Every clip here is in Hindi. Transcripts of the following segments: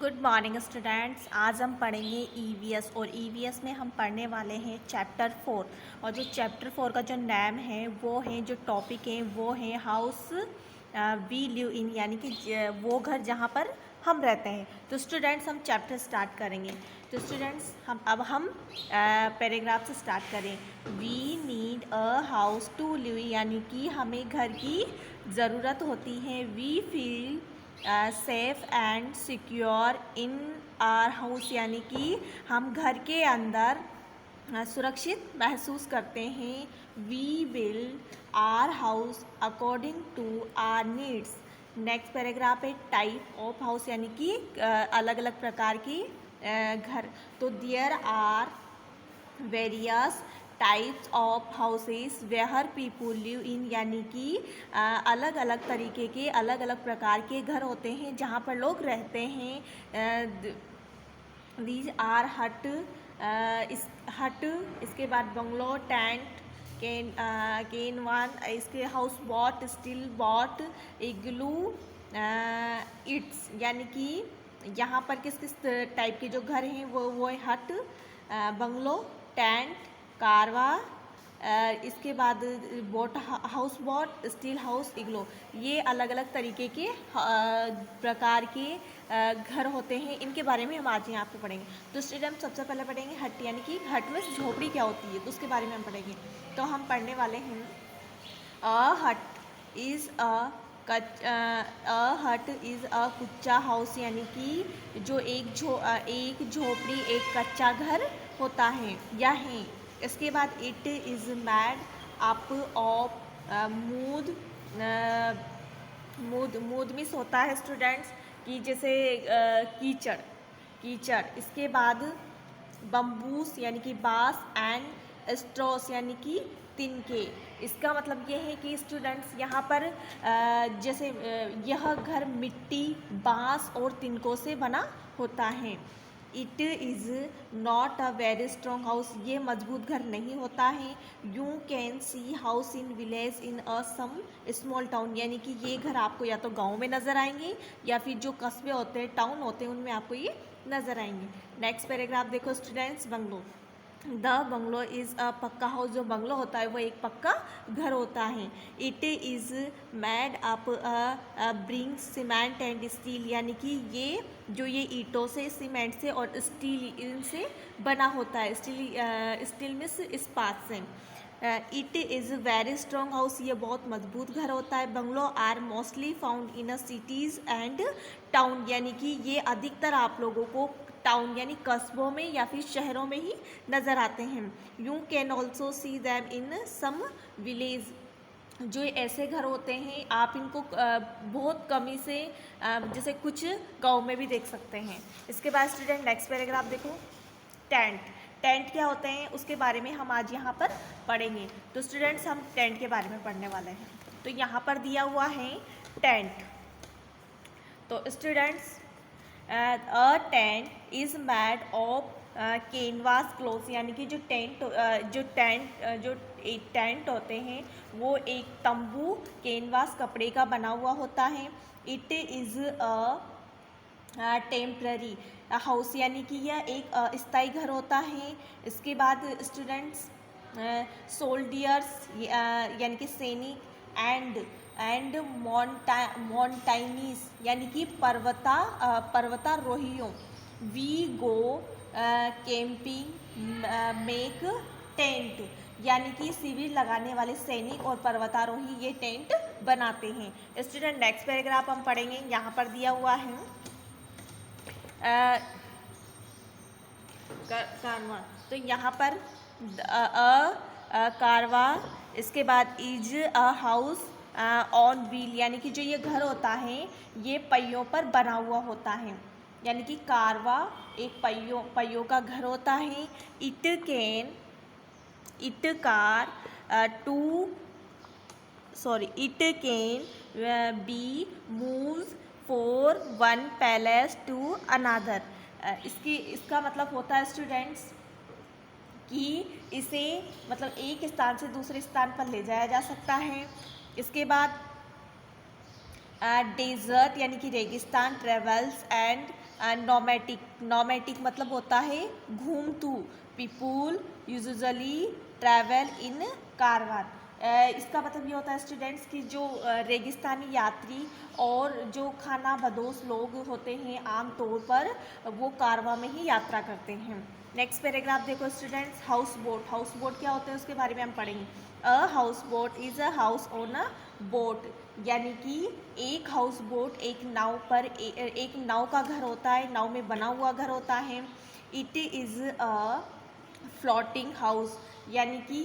Good morning students. आज हम पढ़ेंगे ईवीएस और ईवीएस में हम पढ़ने वाले हैं चैप्टर 4। और जो चैप्टर 4 का जो नेम है वो है, जो टॉपिक है वो है हाउस वी लिव इन, यानी कि वो घर जहाँ पर हम रहते हैं। तो स्टूडेंट्स हम चैप्टर स्टार्ट करेंगे। तो स्टूडेंट्स हम पैराग्राफ से स्टार्ट करें। We need a house to live, यानी कि हमें घर की ज़रूरत होती है। We feel safe and secure in our house, यानी कि हम घर के अंदर सुरक्षित महसूस करते हैं। We will our house according to our needs. Next paragraph है टाइप ऑफ हाउस, यानी कि अलग अलग प्रकार की घर। तो there are various types of houses where people live in, यानी कि अलग अलग तरीके के अलग अलग प्रकार के घर होते हैं जहाँ पर लोग रहते हैं। दीज आर हट, इसके बाद बंगलो, टेंट, केन वन, इसके houseboat, steel boat, igloo, it's, यानी कि यहाँ पर किस किस टाइप के जो घर हैं वो है हट, बंगलो, टेंट, कारवा, इसके बाद boat, house boat, steel house, इग्लो। ये अलग अलग तरीके के प्रकार के घर होते हैं। इनके बारे में हम आज यहाँ पे पढ़ेंगे। तो स्टूडेंट हम सबसे पहले पढ़ेंगे हट, यानी कि हट में झोपड़ी क्या होती है, तो उसके बारे में हम पढ़ेंगे। तो हम पढ़ने वाले हैं अ हट इज़ अ कुच्चा हाउस, यानी कि जो एक झोपड़ी, एक कच्चा घर होता है या है। इसके बाद it is made up of mud. Mud miss होता है स्टूडेंट्स कि जैसे कीचड़। इसके बाद बम्बूस, यानी कि बांस, एंड स्ट्रॉस, यानी कि तिनके। इसका मतलब ये है कि स्टूडेंट्स यहाँ पर जैसे यह घर मिट्टी, बांस और तिनकों से बना होता है। It is not a very strong house, ये मजबूत घर नहीं होता है। You can see house in village in a some small town, यानी कि ये घर आपको या तो गांव में नज़र आएंगे या फिर जो कस्बे होते हैं, टाउन होते हैं, उनमें आपको ये नज़र आएंगे। नेक्स्ट पैराग्राफ देखो students, bungalow. The bungalow is a पक्का हाउस, जो बंगलो होता है वो एक पक्का घर होता है। It is made up bring cement and steel, यानी कि ये ईंटों से, सीमेंट से और स्टील इनसे बना होता है। स्टील मीन्स इस्पात से। It is very strong house, ये बहुत मजबूत घर होता है। Bungalow are mostly found in a cities and town, यानी कि ये अधिकतर आप लोगों को टाउन यानी कस्बों में या फिर शहरों में ही नज़र आते हैं। You can also see them in some village, जो ऐसे घर होते हैं आप इनको बहुत कमी से जैसे कुछ गाँव में भी देख सकते हैं। इसके बाद स्टूडेंट नेक्स्ट पैराग्राफ देखो, टेंट क्या होते हैं उसके बारे में हम आज यहाँ पर पढ़ेंगे। तो स्टूडेंट्स हम टेंट के बारे में पढ़ने वाले हैं। तो यहाँ पर दिया हुआ है टेंट। तो students a tent is made of canvas cloth, यानी कि जो टेंट होते हैं वो एक तंबू कैनवास कपड़े का बना हुआ होता है। It is a temporary house, यानी कि यह एक स्थायी घर होता है। इसके बाद स्टूडेंट्स सोल्डियर्स, यानी कि सैनिक, एंड मॉन्टाइनीस, यानी कि पर्वतारोहियों। We go camping make tent, यानी कि शिविर लगाने वाले सैनिक और पर्वतारोही ये टेंट बनाते हैं। स्टूडेंट नेक्स्ट पैराग्राफ हम पढ़ेंगे। यहाँ पर दिया हुआ है कारवा। तो यहाँ पर कारवा, इसके बाद is a house on wheel, यानी कि जो ये घर होता है ये पहियों पर बना हुआ होता है। यानी कि कारवा एक पहियों का घर होता है। It can be move for one place to another. इसका मतलब होता है स्टूडेंट्स कि इसे मतलब एक स्थान से दूसरे स्थान पर ले जाया जा सकता है। इसके बाद डेजर्ट यानी कि रेगिस्तान, ट्रेवल्स एंड नॉमेटिक मतलब होता है घूमतू। People usually travel in Karwan. इसका मतलब ये होता है स्टूडेंट्स कि जो रेगिस्तानी यात्री और जो खाना बदोश लोग होते हैं आम तौर पर वो कारवां में ही यात्रा करते हैं। नेक्स्ट पैराग्राफ देखो स्टूडेंट्स, हाउस बोट क्या होते हैं उसके बारे में हम पढ़ेंगे। A house boat is a house on a boat, यानी कि एक हाउस बोट एक नाव पर एक नाव का घर होता है, नाव में बना हुआ घर होता है। It is a floating house, यानी कि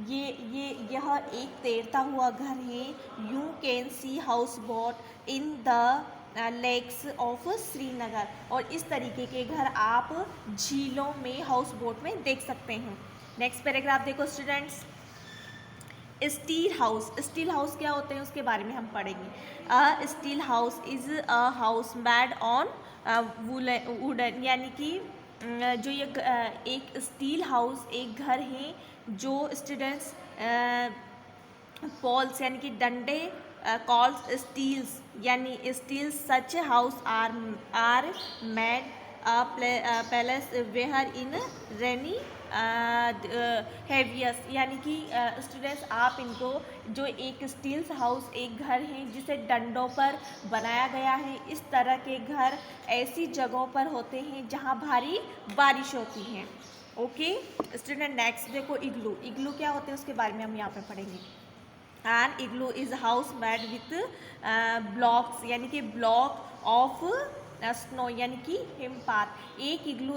यह एक तैरता हुआ घर है। You can see houseboat in the lakes of Srinagar, और इस तरीके के घर आप झीलों में हाउस बोट में देख सकते हैं। नेक्स्ट पैराग्राफ देखो स्टूडेंट्स, स्टील हाउस क्या होते हैं उसके बारे में हम पढ़ेंगे। A stilt house is a house made on wooden, यानी कि जो ये एक स्टील हाउस एक घर है जो स्टूडेंट्स पॉल्स यानी कि डंडे कॉल्स स्टील्स, यानी stilts such house are made places where in rainy heavies, यानी कि स्टूडेंट्स आप इनको जो एक स्टील्स हाउस एक घर है जिसे डंडों पर बनाया गया है, इस तरह के घर ऐसी जगहों पर होते हैं जहां भारी बारिश होती है। ओके स्टूडेंट, नेक्स्ट देखो इग्लू क्या होते हैं उसके बारे में हम यहाँ पे पढ़ेंगे। An igloo is house made with blocks, यानी कि ब्लॉक ऑफ स्नो, यानी कि हिमपात। एक इग्लू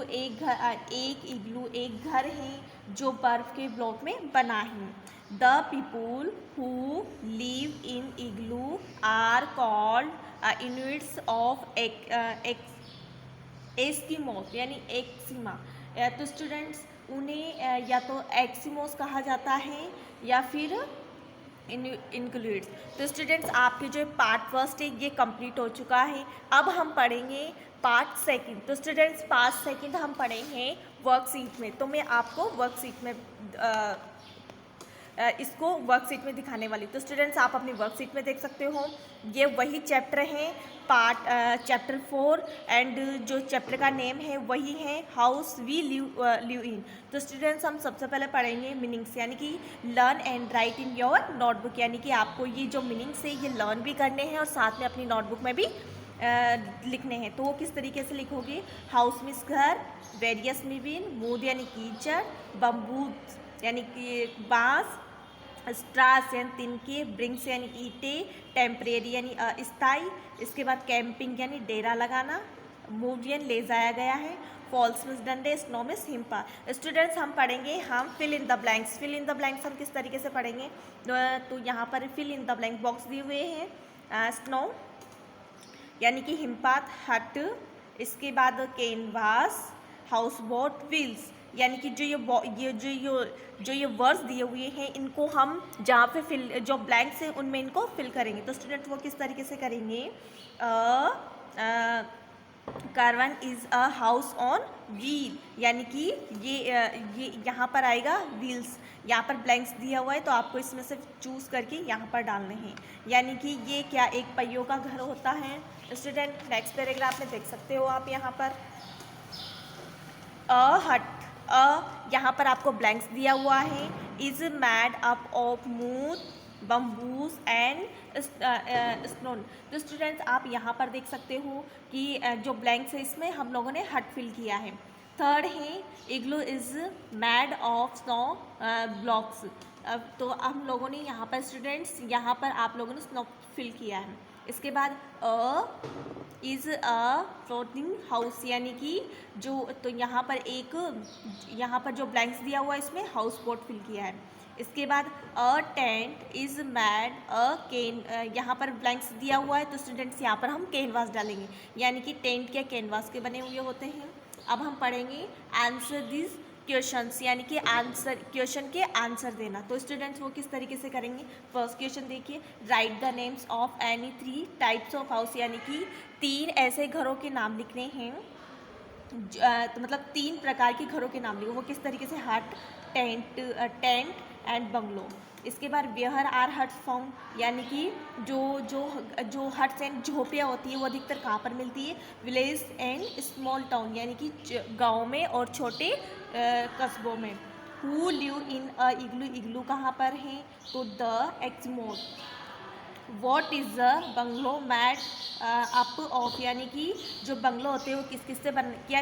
एक घर है जो बर्फ के ब्लॉक में बना है। The people who live in igloo are called Inuits of Eskimos, यानी एक्सिमा। तो स्टूडेंट्स उन्हें या तो एक्सिमोस कहा जाता है या फिर इंक्लूड्स। तो स्टूडेंट्स आपके जो पार्ट फर्स्ट है ये कंप्लीट हो चुका है। अब हम पढ़ेंगे पार्ट सेकंड। तो स्टूडेंट्स पार्ट सेकंड हम पढ़ेंगे वर्कशीट में। तो मैं आपको वर्कशीट में इसको वर्कशीट में दिखाने वाली। तो स्टूडेंट्स आप अपनी वर्कशीट में देख सकते हो, ये वही चैप्टर है चैप्टर 4, एंड जो चैप्टर का नेम है वही है हाउस वी लिव इन। तो स्टूडेंट्स हम सबसे पहले पढ़ेंगे मीनिंग्स, यानी कि learn and right in your notebook, यानी कि आपको ये जो मीनिंग्स है ये लर्न भी करने हैं और साथ में अपनी नोटबुक में भी लिखने हैं। तो वो किस तरीके से लिखोगे। हाउस मीन्स घर, वेरियस मीन मूड यानी कीचड़, बम्बूज यानी कि बाँस, स्ट्रास यानी तिनके, ब्रिंग्स यानी ईंटे, टेम्परेरी यानी अस्थाई, इसके बाद कैंपिंग यानी डेरा लगाना, मूव यानी ले जाया गया है, फॉल्स मिस डंडे, स्नो मिस हिमपात। स्टूडेंट्स हम पढ़ेंगे हम fill in the blanks. Fill in the blanks हम किस तरीके से पढ़ेंगे। तो यहाँ पर fill in the blank box दिए हुए हैं। स्नो यानी कि हिमपात, हट, इसके बाद कैनवास, हाउस बोट, व्हील्स, यानी कि जो ये वर्ड्स दिए हुए हैं इनको हम जहाँ पे फिल जो ब्लैंक्स हैं उनमें इनको फिल करेंगे। तो स्टूडेंट वो किस तरीके से करेंगे। Caravan is a house on wheel, यानी कि ये यहाँ पर आएगा व्हील्स। यहाँ पर ब्लैंक्स दिया हुआ है तो आपको इसमें से चूज़ करके यहाँ पर डालने हैं, यानी कि ये क्या एक पहियों का घर होता है। स्टूडेंट नेक्स्ट पैराग्राफ में देख सकते हो आप यहाँ पर हट, यहाँ पर आपको ब्लैंक्स दिया हुआ है। Is made up of mud, bamboos and snow. तो स्टूडेंट्स आप यहाँ पर देख सकते हो कि जो ब्लैंक्स है इसमें हम लोगों ने हट फिल किया है। थर्ड है igloo is made of snow blocks. तो हम लोगों ने यहाँ पर स्टूडेंट्स यहाँ पर आप लोगों ने स्नो फिल किया है। इसके बाद इज़ अ फ्लोटिंग हाउस, यानी कि जो तो यहाँ पर जो ब्लैंक्स दिया हुआ है इसमें हाउस बोट फिल किया है। इसके बाद a tent is made a can, यहाँ पर ब्लैंक्स दिया हुआ है तो स्टूडेंट्स यहाँ पर हम कैनवास डालेंगे, यानी कि टेंट क्या कैनवास के बने हुए होते हैं। अब हम पढ़ेंगे आंसर दिस क्वेश्चंस, यानी कि आंसर क्वेश्चन के आंसर देना। तो स्टूडेंट्स वो किस तरीके से करेंगे। फर्स्ट क्वेश्चन देखिए, right the names of any 3 types of house, यानी कि 3 ऐसे घरों के नाम लिखने हैं तो मतलब 3 प्रकार के घरों के नाम लिखो। वो किस तरीके से, हट, टेंट एंड बंगलो। इसके बाद वेयर आर हट्स फाउंड, यानी कि जो जो जो हट्स एंड झोपड़ियाँ होती है वो अधिकतर कहाँ पर मिलती है, विलेज एंड स्मॉल टाउन, यानी कि गाँव में और छोटे कस्बों में। हु लिव इन अ इग्लू, इग्लू कहाँ पर है, तो the Exmor. What is the bungalow mad up of, यानी कि जो बंगलो होते हैं वो किस किस से बन, क्या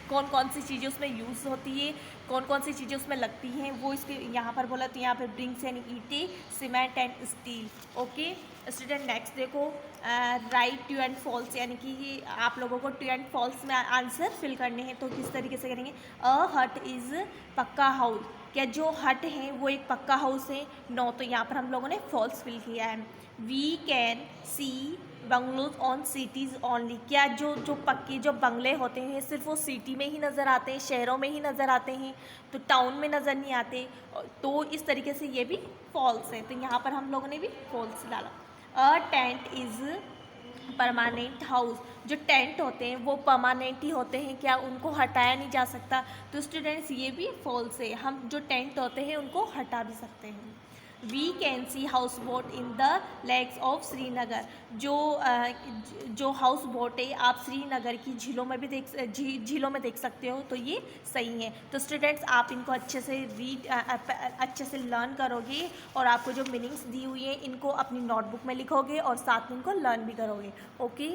कौन कौन सी चीज़ें उसमें यूज़ होती है, कौन कौन सी चीज़ें उसमें लगती हैं, वो इसके यहाँ पर बोला, तो यहाँ पर ब्रिंग्स यानी ईंटें, cement and steel. Okay student, next देखो राइट ट्रू एंड फॉल्स, यानी कि आप लोगों को ट्रू एंड फॉल्स में आंसर फिल करने हैं। तो किस तरीके से करेंगे, अ हट इज़ पक्का हाउस, क्या जो हट है वो एक पक्का हाउस है, नो, तो यहाँ पर हम लोगों ने फॉल्स फिल किया है। We can see bungalows on cities only, क्या जो जो पक्के जो बंगले होते हैं सिर्फ वो सिटी में ही नज़र आते हैं, शहरों में ही नज़र आते हैं, तो टाउन में नज़र नहीं आते, तो इस तरीके से ये भी फॉल्स है, तो यहाँ पर हम लोगों ने भी फॉल्स डाला। अ टेंट इज़ परमानेंट हाउस, जो टेंट होते हैं वो परमानेंट ही होते हैं, क्या उनको हटाया नहीं जा सकता, तो स्टूडेंट्स ये भी फॉल्स है, हम जो टेंट होते हैं उनको हटा भी सकते हैं। We can see houseboat in the lakes of Srinagar, जो हाउस बोट है आप श्रीनगर की झीलों में भी झीलों में देख सकते हो, तो ये सही है। तो स्टूडेंट्स आप इनको अच्छे से अच्छे से लर्न करोगे और आपको जो मीनिंग्स दी हुई है इनको अपनी नोटबुक में लिखोगे और साथ में इनको लर्न भी करोगे। ओके।